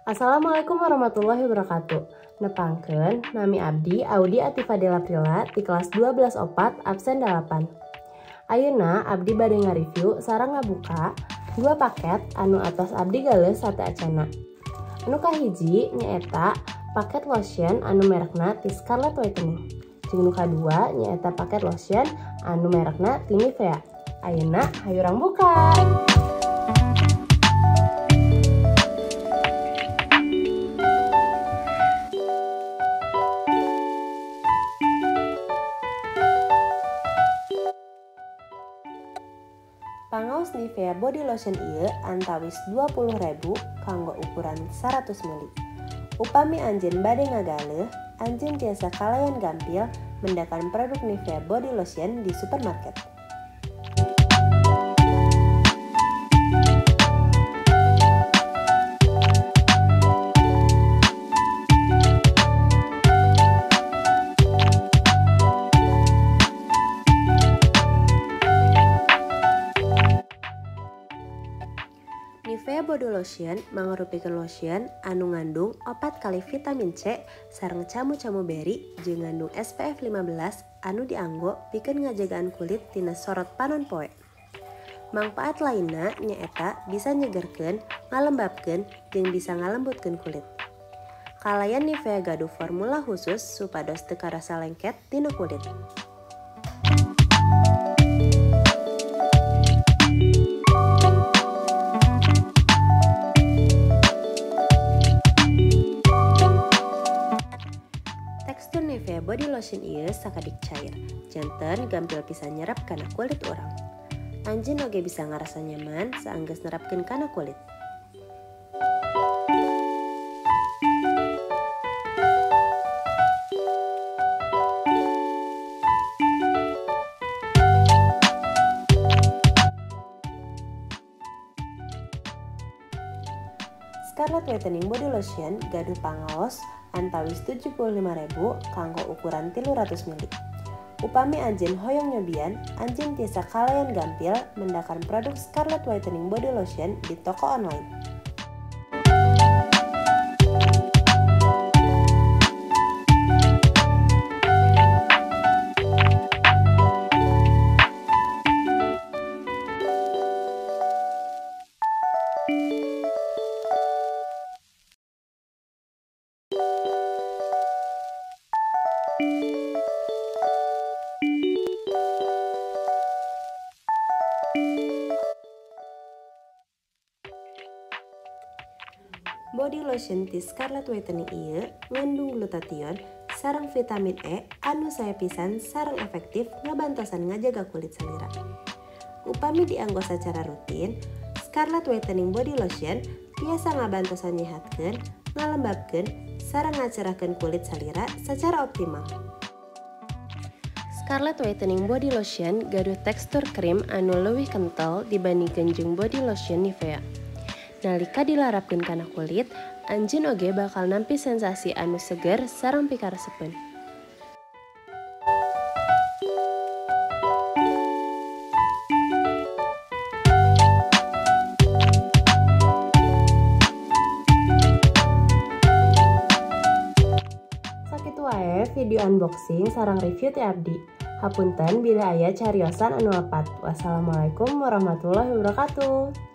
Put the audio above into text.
Assalamualaikum warahmatullahi wabarakatuh. Nepangkeun nami abdi Audi Atifadela Prila di kelas 12 opat absen 8. Ayeuna abdi bade ngareview sareng ngabuka 2 paket anu atos abdi galeus sate acana. Anu kahiji nyaeta paket lotion anu merekna ti Scarlett Whitening. Jeung nu kadua nyaeta paket lotion anu merekna ti Nivea. Ayeuna hayu urang buka. Pangaos Nivea body lotion ieu antawis 20.000 kanggo ukuran 100 ml. Upami anjeun bade ngagaleuh, anjeun tiasa kalayan gampil mendakan produk Nivea body lotion di supermarket. Nivea body lotion mangarupikeun lotion anu ngandung 4 kali vitamin C sareng camu-camu beri jeung ngandung SPF 15 anu dianggo pikeun ngajagaan kulit tina sorot panon poe. Mangpaat lainna nyaeta bisa nyegerkeun, ngalembabkeun, jeung bisa ngalembutkeun kulit. Kalayan Nivea gaduh formula khusus supados teu karasa lengket tina kulit. Tekstur Nivea body lotion ieu sakadik cair, janten gampil pisan nyerap kana kulit urang. Anjeun oge bisa ngarasa nyaman saenggeus nerapkeun kana kulit. Scarlett Whitening body lotion gaduh pangaos antawis 75.000 kanggo ukuran 300 ml. Upami anjeun hoyong nyobian, anjeun tiasa kalayan gampil mendakan produk Scarlett Whitening body lotion di toko online. Body lotion ti Scarlett Whitening ieu ngandung glutathione sareng vitamin E anu sae pisan sareng efektif ngabantosan ngajaga kulit salira. Upami dianggo sacara rutin, Scarlett Whitening body lotion biasa ngabantosan nyehatkeun, ngalembabkeun, sareng ngacerahkeun kulit salira secara optimal. Scarlett Whitening body lotion gaduh tekstur krim anu leuwih kentel dibandingkeun jeung body lotion Nivea. Nalika dilarapkeun kana kulit, anjeun oge bakal nampi sensasi anu seger sareng pikaresepeun. Sakitu wae video unboxing sareng review ti abdi. Hapunten bila aya cariosan anu lepat. Wassalamualaikum warahmatullahi wabarakatuh.